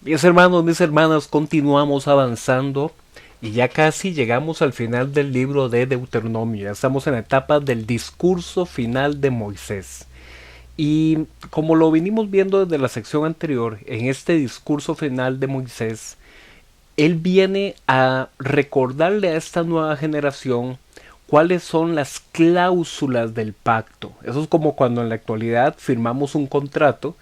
Mis hermanos, mis hermanas, continuamos avanzando y ya casi llegamos al final del libro de Deuteronomio. Ya estamos en la etapa del discurso final de Moisés. Y como lo vinimos viendo desde la sección anterior, en este discurso final de Moisés, él viene a recordarle a esta nueva generación cuáles son las cláusulas del pacto. Eso es como cuando en la actualidad firmamos un contrato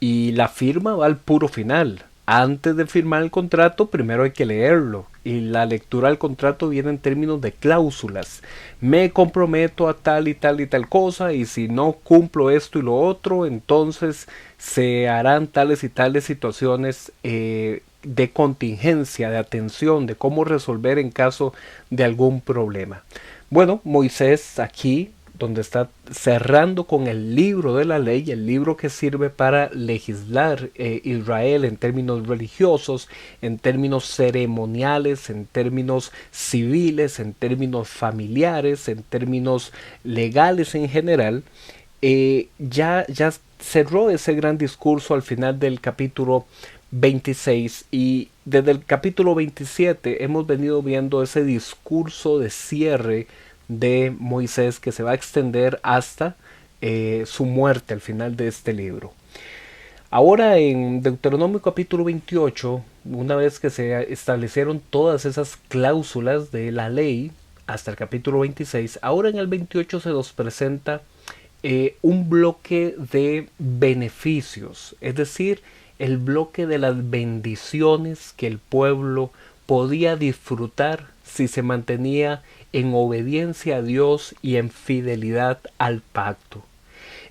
y la firma va al puro final. Antes de firmar el contrato, primero hay que leerlo. Y la lectura del contrato viene en términos de cláusulas. Me comprometo a tal y tal y tal cosa, y si no cumplo esto y lo otro, entonces se harán tales y tales situaciones de contingencia, de atención, de cómo resolver en caso de algún problema. Bueno, Moisés aquí, donde está cerrando con el libro de la ley, el libro que sirve para legislar Israel en términos religiosos, en términos ceremoniales, en términos civiles, en términos familiares, en términos legales en general, ya cerró ese gran discurso al final del capítulo 26 y desde el capítulo 27 hemos venido viendo ese discurso de cierre de Moisés que se va a extender hasta su muerte al final de este libro. Ahora en Deuteronomio capítulo 28, una vez que se establecieron todas esas cláusulas de la ley hasta el capítulo 26, ahora en el 28 se nos presenta un bloque de beneficios, es decir, el bloque de las bendiciones que el pueblo podía disfrutar si se mantenía en obediencia a Dios y en fidelidad al pacto.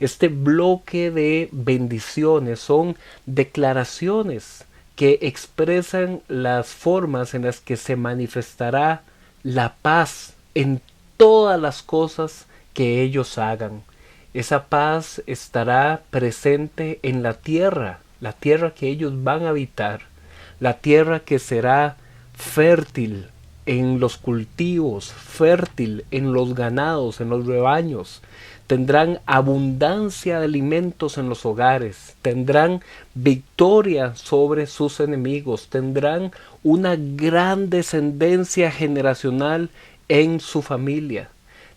Este bloque de bendiciones son declaraciones que expresan las formas en las que se manifestará la paz en todas las cosas que ellos hagan. Esa paz estará presente en la tierra que ellos van a habitar, la tierra que será fértil en los cultivos, fértil en los ganados, en los rebaños. Tendrán abundancia de alimentos en los hogares, tendrán victoria sobre sus enemigos, tendrán una gran descendencia generacional en su familia,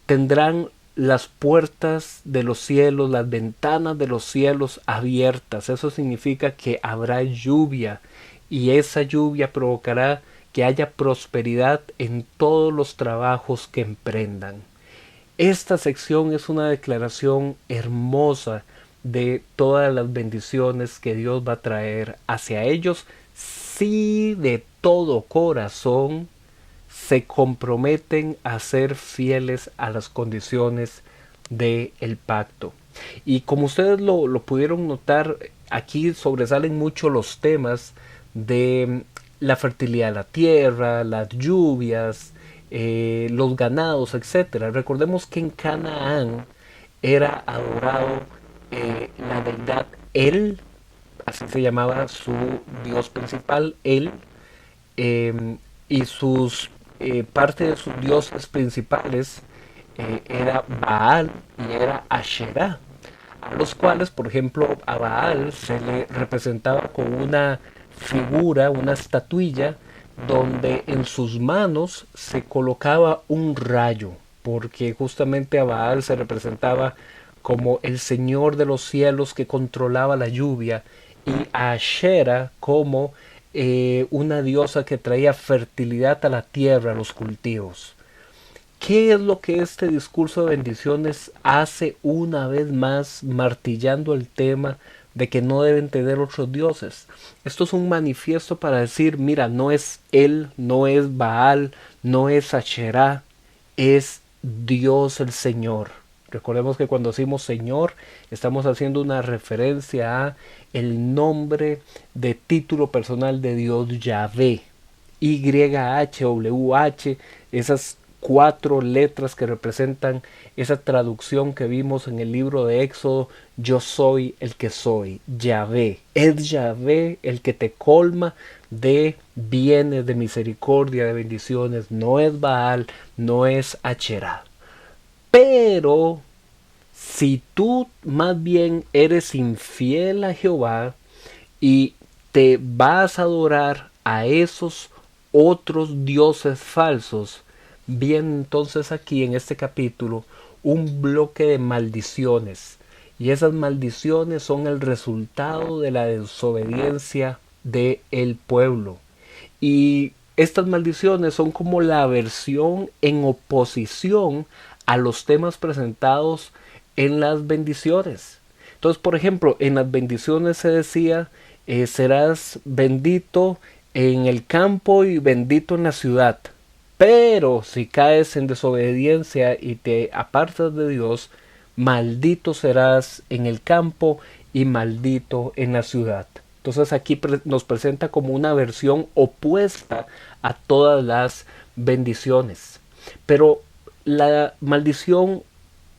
tendrán las puertas de los cielos, las ventanas de los cielos abiertas. Eso significa que habrá lluvia y esa lluvia provocará que haya prosperidad en todos los trabajos que emprendan. Esta sección es una declaración hermosa de todas las bendiciones que Dios va a traer hacia ellos si de todo corazón se comprometen a ser fieles a las condiciones del pacto. Y como ustedes lo pudieron notar, aquí sobresalen mucho los temas de la fertilidad de la tierra, las lluvias, los ganados, etcétera. Recordemos que en Canaán era adorado la deidad El, así se llamaba su dios principal, El, y sus parte de sus dioses principales era Baal y era Asherah, a los cuales, por ejemplo, a Baal se le representaba con una figura, una estatuilla, donde en sus manos se colocaba un rayo, porque justamente a Baal se representaba como el Señor de los cielos que controlaba la lluvia, y a Asherah como una diosa que traía fertilidad a la tierra, a los cultivos. ¿Qué es lo que este discurso de bendiciones hace una vez más martillando el tema de que no deben tener otros dioses? Esto es un manifiesto para decir, mira, no es él, no es Baal, no es Asherah, es Dios el Señor. Recordemos que cuando decimos Señor, estamos haciendo una referencia a el nombre de título personal de Dios, Yahvé. YHWH, esas cuatro letras que representan esa traducción que vimos en el libro de Éxodo: yo soy el que soy, Yahvé. Es Yahvé el que te colma de bienes, de misericordia, de bendiciones. No es Baal, no es Asherah. Pero si tú más bien eres infiel a Jehová y te vas a adorar a esos otros dioses falsos, viene entonces aquí en este capítulo un bloque de maldiciones. Y esas maldiciones son el resultado de la desobediencia del pueblo. Y estas maldiciones son como la versión en oposición a los temas presentados en las bendiciones. Entonces, por ejemplo, en las bendiciones se decía, serás bendito en el campo y bendito en la ciudad. Pero si caes en desobediencia y te apartas de Dios, maldito serás en el campo y maldito en la ciudad. Entonces aquí nos presenta como una versión opuesta a todas las bendiciones. Pero la maldición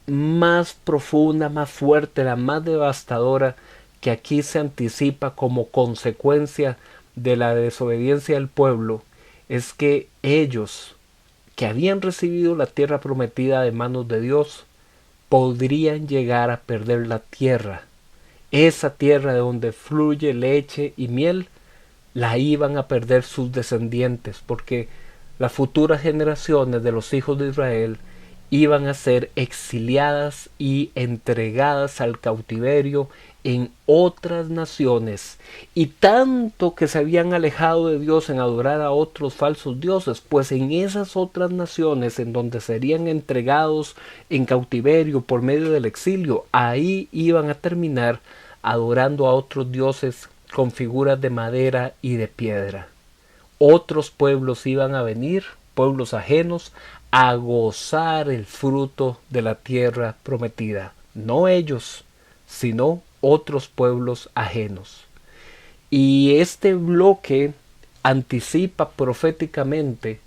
más profunda, más fuerte, la más devastadora que aquí se anticipa como consecuencia de la desobediencia del pueblo es que ellos, que habían recibido la tierra prometida de manos de Dios, podrían llegar a perder la tierra. Esa tierra de donde fluye leche y miel, la iban a perder sus descendientes, porque las futuras generaciones de los hijos de Israel iban a ser exiliadas y entregadas al cautiverio en otras naciones, y tanto que se habían alejado de Dios en adorar a otros falsos dioses, pues en esas otras naciones en donde serían entregados en cautiverio por medio del exilio, ahí iban a terminar adorando a otros dioses con figuras de madera y de piedra. Otros pueblos iban a venir, pueblos ajenos, a gozar el fruto de la tierra prometida. No ellos, sino otros pueblos ajenos. Y este bloque anticipa proféticamente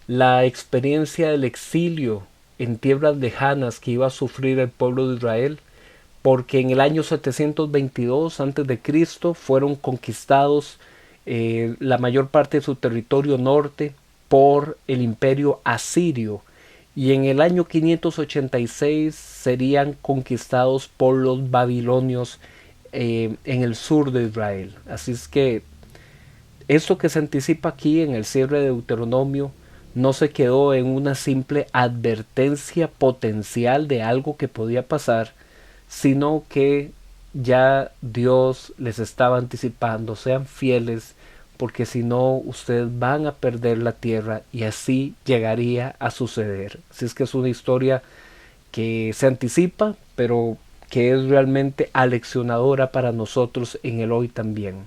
la experiencia del exilio en tierras lejanas que iba a sufrir el pueblo de Israel, porque en el año 722 a.C. fueron conquistados la mayor parte de su territorio norte por el imperio asirio, y en el año 586 serían conquistados por los babilonios en el sur de Israel. Así es que esto que se anticipa aquí en el cierre de Deuteronomio no se quedó en una simple advertencia potencial de algo que podía pasar, sino que ya Dios les estaba anticipando: sean fieles, porque si no ustedes van a perder la tierra, y así llegaría a suceder. Así es que es una historia que se anticipa, pero que es realmente aleccionadora para nosotros en el hoy también.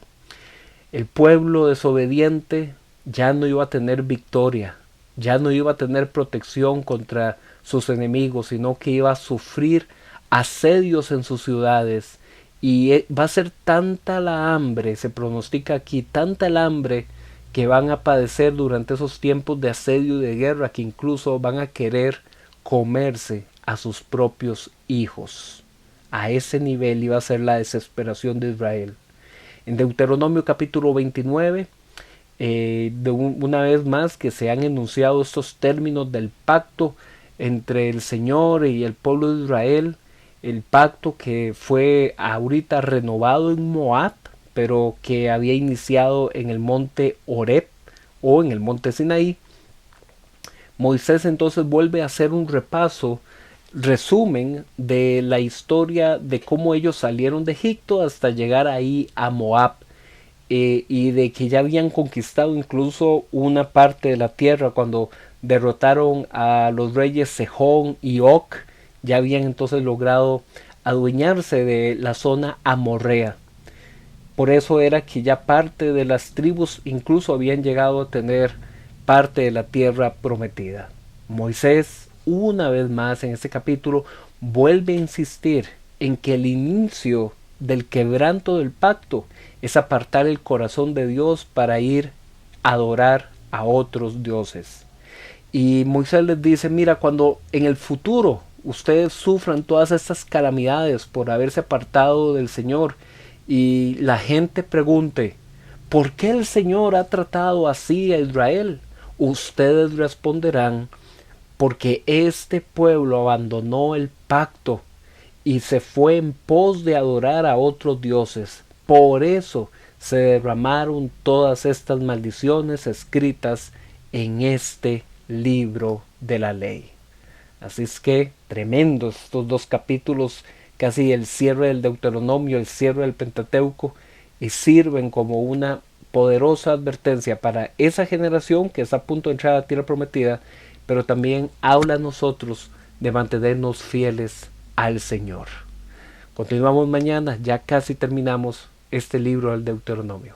El pueblo desobediente ya no iba a tener victoria, ya no iba a tener protección contra sus enemigos, sino que iba a sufrir asedios en sus ciudades. Y va a ser tanta la hambre, se pronostica aquí, tanta el hambre que van a padecer durante esos tiempos de asedio y de guerra, que incluso van a querer comerse a sus propios hijos. A ese nivel iba a ser la desesperación de Israel. En Deuteronomio capítulo 29, una vez más que se han enunciado estos términos del pacto entre el Señor y el pueblo de Israel, el pacto que fue ahorita renovado en Moab, pero que había iniciado en el monte Horeb o en el monte Sinaí. Moisés entonces vuelve a hacer un resumen de la historia de cómo ellos salieron de Egipto hasta llegar ahí a Moab, y de que ya habían conquistado incluso una parte de la tierra cuando derrotaron a los reyes Sejón y Og. Ya habían entonces logrado adueñarse de la zona amorrea. Por eso era que ya parte de las tribus incluso habían llegado a tener parte de la tierra prometida. Moisés, una vez más en este capítulo, vuelve a insistir en que el inicio del quebranto del pacto es apartar el corazón de Dios para ir a adorar a otros dioses. Y Moisés les dice: mira, cuando en el futuro ustedes sufran todas estas calamidades por haberse apartado del Señor, y la gente pregunte: ¿por qué el Señor ha tratado así a Israel? Ustedes responderán: porque este pueblo abandonó el pacto y se fue en pos de adorar a otros dioses. Por eso se derramaron todas estas maldiciones escritas en este libro de la ley. Así es que tremendos estos dos capítulos, casi el cierre del Deuteronomio, el cierre del Pentateuco, y sirven como una poderosa advertencia para esa generación que está a punto de entrar a la tierra prometida, pero también habla a nosotros de mantenernos fieles al Señor. Continuamos mañana, ya casi terminamos este libro del Deuteronomio.